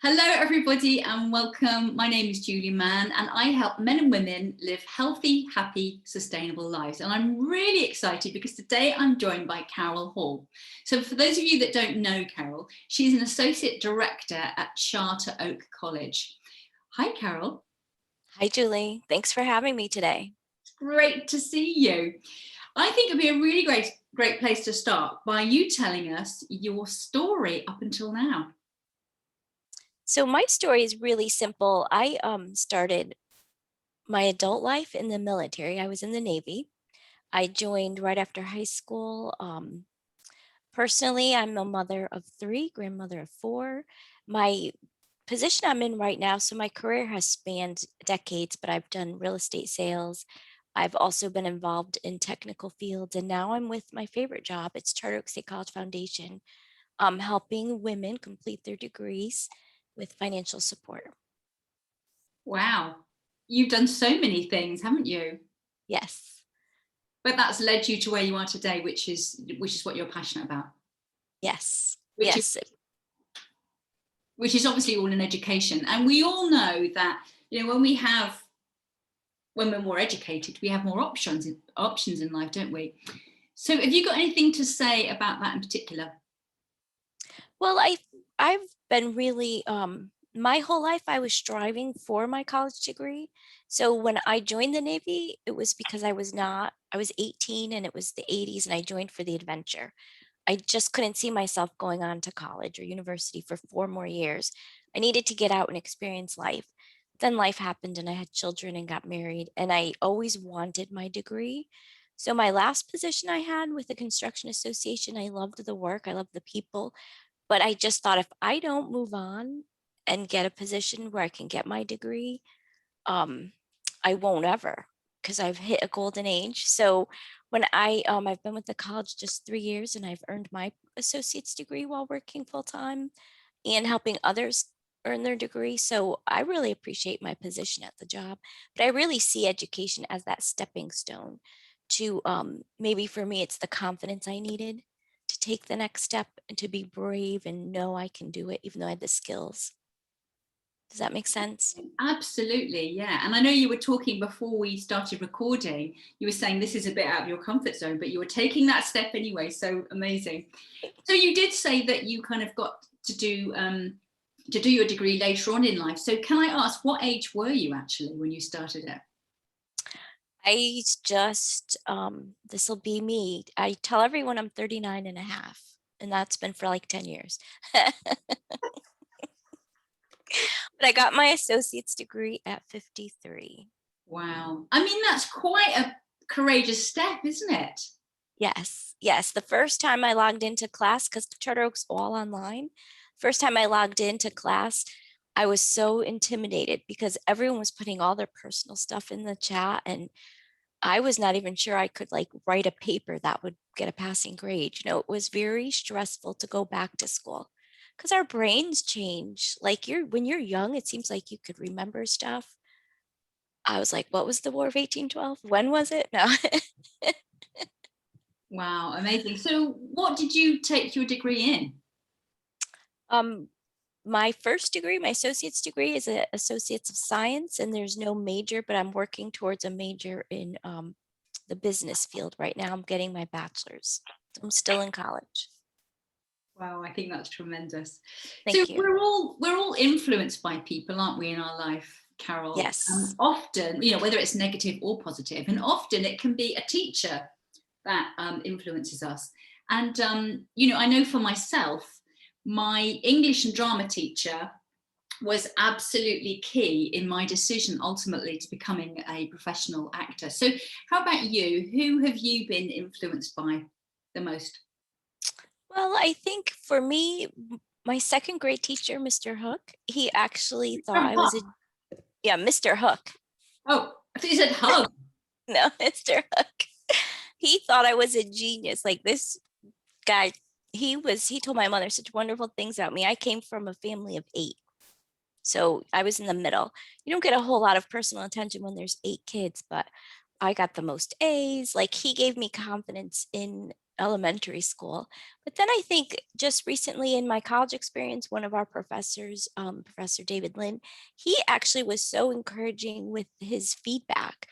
Hello, everybody, and welcome. My name is Julie Mann, and I help men and women live healthy, happy, sustainable lives. And I'm really excited because today I'm joined by Carol Hall. So for those of you that don't know Carol, she's an Associate Director at Charter Oak College. Hi, Carol. Hi, Julie. Thanks for having me today. Great to see you. I think it'd be a really great place to start by you telling us your story up until now. So my story is really simple. I started my adult life in the military. I was in the Navy. I joined right after high school. Personally, I'm a mother of three, grandmother of four. My position I'm in right now, so my career has spanned decades, but I've done real estate sales. I've also been involved in technical fields, and now I'm with my favorite job. It's Charter Oak State College Foundation, helping women complete their degrees with financial support. Wow, you've done so many things, haven't you? Yes, But that's led you to where you are today, which is what you're passionate about, yes, which is yes. which is obviously all in education. And we all know that when we're more educated, we have more options in life, don't we? So have you got anything to say about that in particular? Well, I've been really my whole life I was striving for my college degree. So when I joined the Navy, it was because I was 18 and it was the 80s and I joined for the adventure. I just couldn't see myself going on to college or university for 4 more years. I needed to get out and experience life. Then life happened and I had children and got married, and I always wanted my degree. So my last position I had with the construction association, I loved the work, I loved the people, but I just thought if I don't move on and get a position where I can get my degree, um, I won't ever, because I've hit a golden age. So I've been with the college just 3 years and I've earned my associate's degree while working full time and helping others earn their degree. So I really appreciate my position at the job, but I really see education as that stepping stone to maybe for me, it's the confidence I needed to take the next step and to be brave and know I can do it, even though I had the skills. Does that make sense? Absolutely, yeah. And I know you were talking before we started recording, you were saying this is a bit out of your comfort zone, but you were taking that step anyway. So amazing. So you did say that you kind of got to do your degree later on in life. So can I ask, what age were you actually when you started it? I just, this will be me. I tell everyone I'm 39 and a half, and that's been for like 10 years. But I got my associate's degree at 53. Wow. I mean, that's quite a courageous step, isn't it? Yes, yes. The first time I logged into class, because Charter Oak's all online, first time I logged into class, I was so intimidated because everyone was putting all their personal stuff in the chat, and I was not even sure I could like write a paper that would get a passing grade. It was very stressful to go back to school because our brains change. Like when you're young, it seems like you could remember stuff. I was like, what was the War of 1812? When was it? No. Wow, amazing. So what did you take your degree in? um, my first degree, my associate's degree is an associates of science, and there's no major, but I'm working towards a major in the business field right now. I'm getting my bachelor's. I'm still in college. Wow, I think that's tremendous. So Thank you. we're all influenced by people, aren't we, in our life, Carol? Yes. Often, whether it's negative or positive, and often it can be a teacher that influences us. And I know for myself, my English and drama teacher was absolutely key in my decision ultimately to becoming a professional actor. So, how about you? Who have you been influenced by the most? Well, I think for me, my second grade teacher, Mr. Hook, he actually thought I was a, yeah, Mr. Hook. Oh, I thought you said hug. No, Mr. Hook. He thought I was a genius. Like this guy, he told my mother such wonderful things about me. I came from a family of 8. So I was in the middle. You don't get a whole lot of personal attention when there's 8 kids, but I got the most A's. Like he gave me confidence in elementary school. But then I think just recently in my college experience, one of our professors, Professor David Lynn, he actually was so encouraging with his feedback.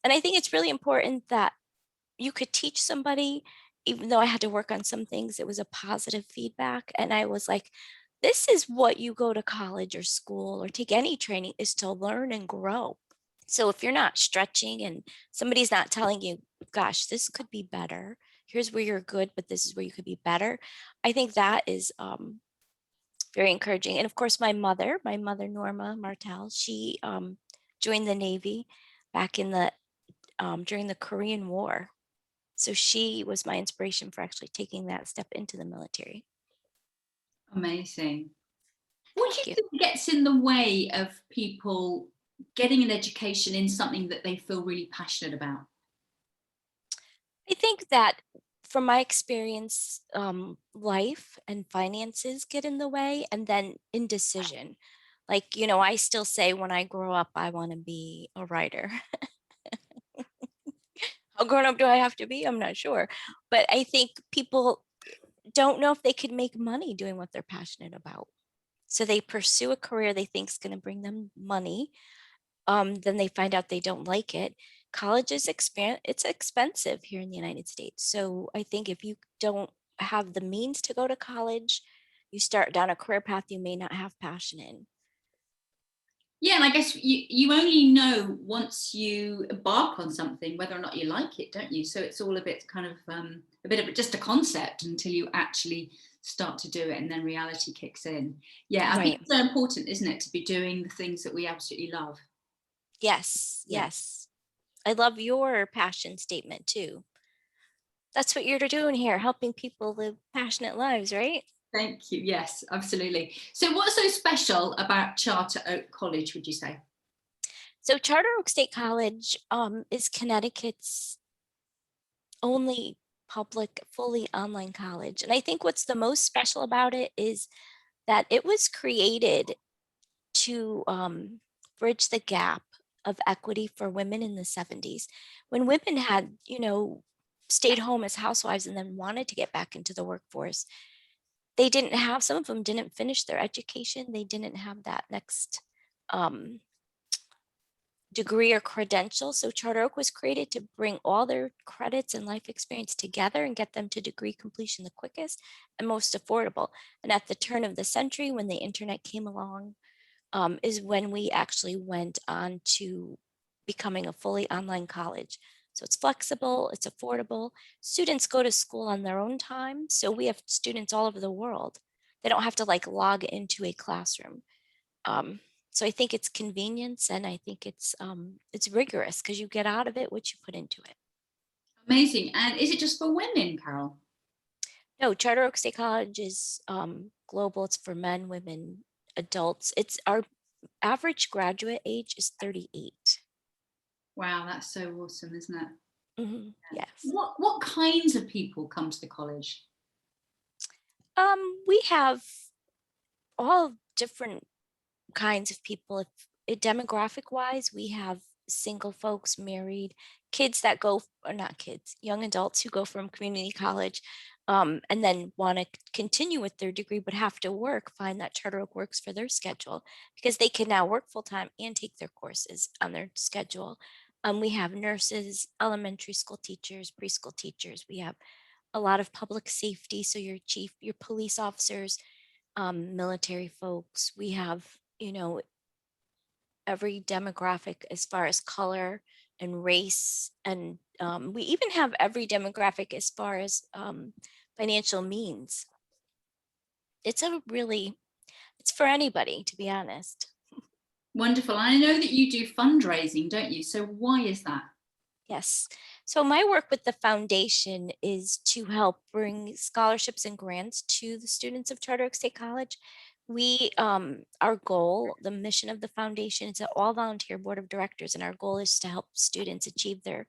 And I think it's really important that you could teach somebody, even though I had to work on some things, it was a positive feedback. And I was like, this is what you go to college or school or take any training is to learn and grow. So if you're not stretching and somebody's not telling you, gosh, this could be better, here's where you're good, but this is where you could be better. I think that is very encouraging. And of course, my mother, Norma Martel, she joined the Navy back in the during the Korean War. So she was my inspiration for actually taking that step into the military. Amazing. What do Thank you. you think gets in the way of people getting an education in something that they feel really passionate about? I think that from my experience, life and finances get in the way, and then indecision. Like, I still say when I grow up, I want to be a writer. How grown up do I have to be? I'm not sure. But I think people don't know if they could make money doing what they're passionate about. So they pursue a career they think is going to bring them money. Then they find out they don't like it. College is it's expensive here in the United States. So I think if you don't have the means to go to college, you start down a career path you may not have passion in. Yeah, and I guess you only know once you embark on something whether or not you like it, don't you? So it's all a bit kind of a bit of just a concept until you actually start to do it, and then reality kicks in. Yeah, I think Right. it's so important, isn't it, to be doing the things that we absolutely love. Yes. Yeah. Yes. I love your passion statement too. That's what you're doing here, helping people live passionate lives, right? Thank you. Yes, absolutely. So, what's so special about Charter Oak College, would you say? So Charter Oak State College is Connecticut's only public, fully online college. And I think what's the most special about it is that it was created to bridge the gap of equity for women in the 70s when women had, stayed home as housewives and then wanted to get back into the workforce. They didn't have, some of them didn't finish their education. They didn't have that next um, degree or credential. So Charter Oak was created to bring all their credits and life experience together and get them to degree completion the quickest and most affordable. And at the turn of the century, when the internet came along, is when we actually went on to becoming a fully online college. So it's flexible, it's affordable. Students go to school on their own time. So we have students all over the world. They don't have to like log into a classroom. Um, so I think it's convenience, and I think it's rigorous because you get out of it what you put into it. Amazing. And is it just for women, Carol? No, Charter Oak State College is global. It's for men, women, adults. It's our average graduate age is 38. Wow, that's so awesome, isn't it? Yes. What kinds of people come to the college? We have all different kinds of people. If demographic wise, we have single folks, married, kids that go, or not kids, young adults who go from community college and then want to continue with their degree but have to work, find that Charter Oak works for their schedule because they can now work full time and take their courses on their schedule. We have nurses, elementary school teachers, preschool teachers. We have a lot of public safety. So your chief, your police officers, military folks. We have, every demographic as far as color and race. And we even have every demographic as far as financial means. It's a really, it's for anybody, to be honest. Wonderful. I know that you do fundraising, don't you? So why is that? Yes. So my work with the foundation is to help bring scholarships and grants to the students of Charter Oak State College. Our goal, the mission of the foundation, is an all volunteer board of directors, and our goal is to help students achieve their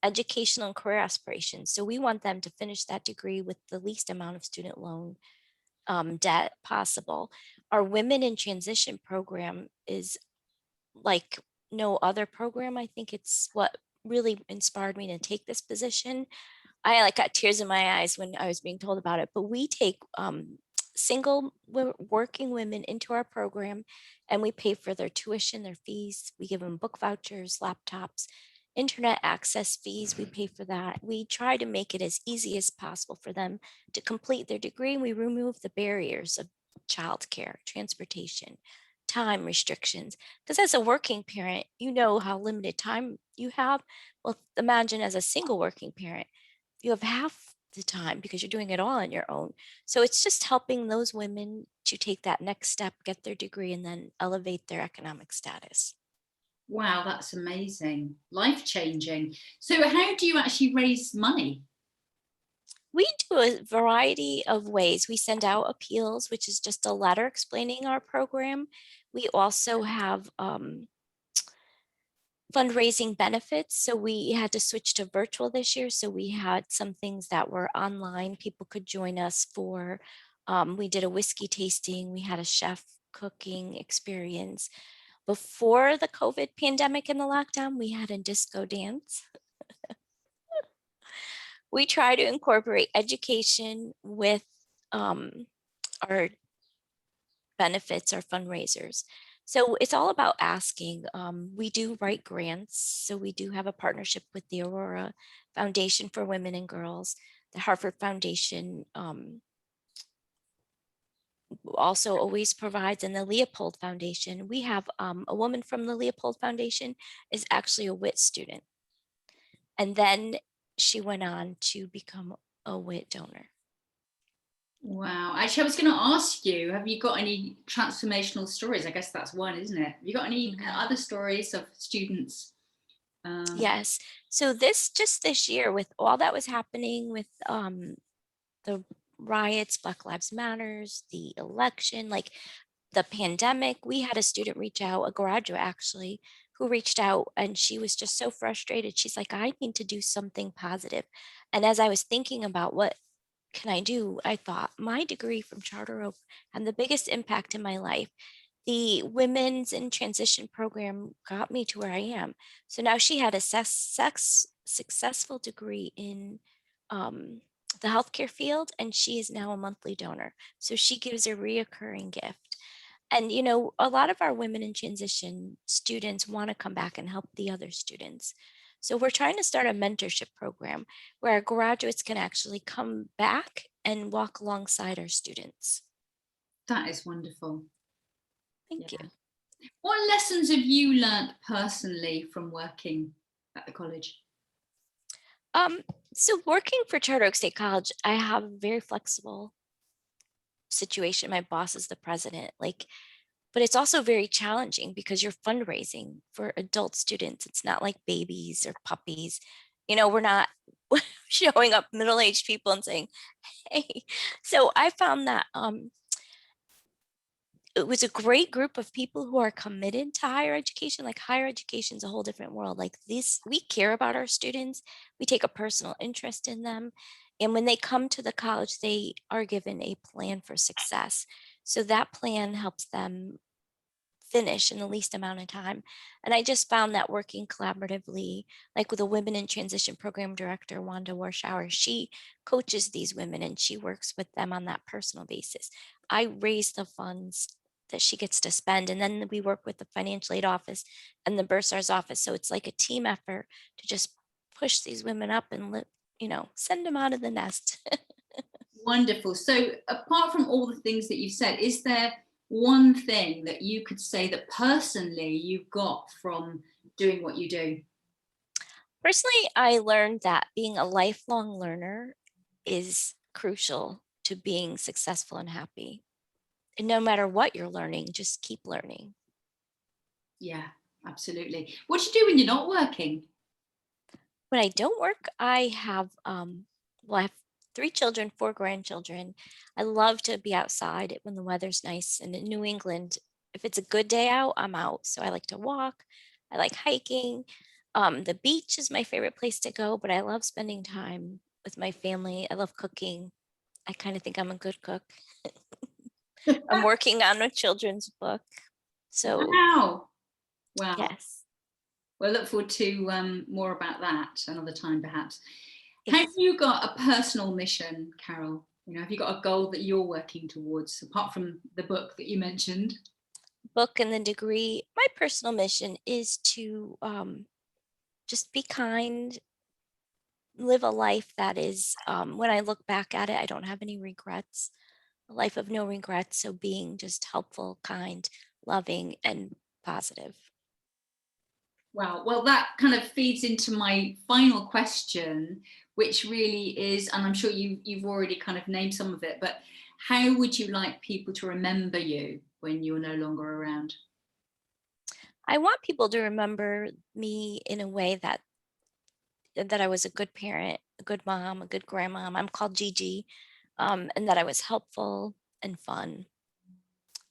educational and career aspirations. So we want them to finish that degree with the least amount of student loan debt possible. Our Women in Transition program is like no other program. I think it's what really inspired me to take this position. I like got tears in my eyes when I was being told about it. But we take working women into our program, and we pay for their tuition, their fees. We give them book vouchers, laptops, internet access fees. We pay for that. We try to make it as easy as possible for them to complete their degree. And we remove the barriers of childcare, transportation, time restrictions. Because as a working parent, you know how limited time you have. Well, imagine as a single working parent, you have half the time because you're doing it all on your own. So it's just helping those women to take that next step, get their degree, and then elevate their economic status. Wow, that's amazing. Life changing. So, how do you actually raise money? We do a variety of ways. We send out appeals, which is just a letter explaining our program. We also have fundraising benefits. So we had to switch to virtual this year. So we had some things that were online. People could join us for, we did a whiskey tasting. We had a chef cooking experience. Before the COVID pandemic and the lockdown, we had a disco dance. We try to incorporate education with our benefits, our fundraisers. So it's all about asking. We do write grants. So we do have a partnership with the Aurora Foundation for Women and Girls, the Harvard Foundation also always provides, and the Leopold Foundation. We have a woman from the Leopold Foundation is actually a WIT student. And then she went on to become a WIT donor. Wow. Actually, I was going to ask you, have you got any transformational stories? I guess that's one, isn't it? Have you got any other stories of students? Yes. So this year, with all that was happening with the riots, Black Lives Matters, the election, like the pandemic, we had a student reach out, a graduate actually, who reached out, and she was just so frustrated. She's like, I need to do something positive. And as I was thinking about what can I do, I thought my degree from Charter Oak had the biggest impact in my life. The women's in transition program got me to where I am. So now she had a successful degree in the healthcare field, and she is now a monthly donor. So she gives a reoccurring gift. And, you know, a lot of our women in transition students want to come back and help the other students. So we're trying to start a mentorship program where our graduates can actually come back and walk alongside our students. That is wonderful. Thank you. What lessons have you learnt personally from working at the college? So working for Charter Oak State College, I have a very flexible situation. My boss is the president, but it's also very challenging because you're fundraising for adult students. It's not like babies or puppies. You know, we're not showing up middle-aged people and saying, hey. So I found that it was a great group of people who are committed to higher education. Like higher education is a whole different world. Like this, we care about our students. We take a personal interest in them. And when they come to the college, they are given a plan for success. So that plan helps them finish in the least amount of time. And I just found that working collaboratively, like with a Women in Transition program director, Wanda Warshauer, she coaches these women and she works with them on that personal basis. I raise the funds that she gets to spend, and then we work with the financial aid office and the bursar's office. So it's like a team effort to just push these women up and send them out of the nest. Wonderful. So, apart from all the things that you've said, is there one thing that you could say that personally you got from doing what you do? Personally, I learned that being a lifelong learner is crucial to being successful and happy. And no matter what you're learning, just keep learning. Yeah, absolutely. What do you do when you're not working? When I don't work, I have I have 3 children, 4 grandchildren. I love to be outside when the weather's nice. And in New England, if it's a good day out, I'm out. So I like to walk. I like hiking. The beach is my favorite place to go, but I love spending time with my family. I love cooking. I kind of think I'm a good cook. I'm working on a children's book. So Wow. Wow. yes. Well, I look forward to more about that another time, perhaps. Have Yes. you got a personal mission, Carol? You know, have you got a goal that you're working towards, apart from the book that you mentioned? Book and the degree. My personal mission is to just be kind, live a life that is, when I look back at it, I don't have any regrets, a life of no regrets. So being just helpful, kind, loving, and positive. Wow. Well, that kind of feeds into my final question, which really is, and I'm sure you've already kind of named some of it, but how would you like people to remember you when you're no longer around? I want people to remember me in a way that I was a good parent, a good mom, a good grandmom. I'm called Gigi, and that I was helpful and fun,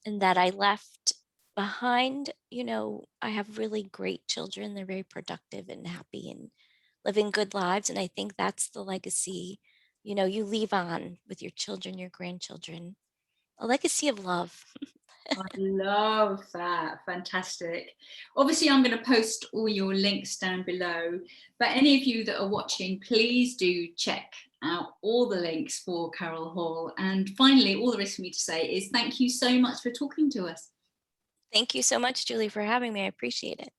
and that I left behind. I have really great children. They're very productive and happy and living good lives. And I think that's the legacy, you leave on with your children, your grandchildren, a legacy of love. I love that. Fantastic. Obviously, I'm going to post all your links down below, but any of you that are watching, please do check out all the links for Carol Hall. And finally, all there is for me to say is thank you so much for talking to us. Thank you so much, Julie, for having me. I appreciate it.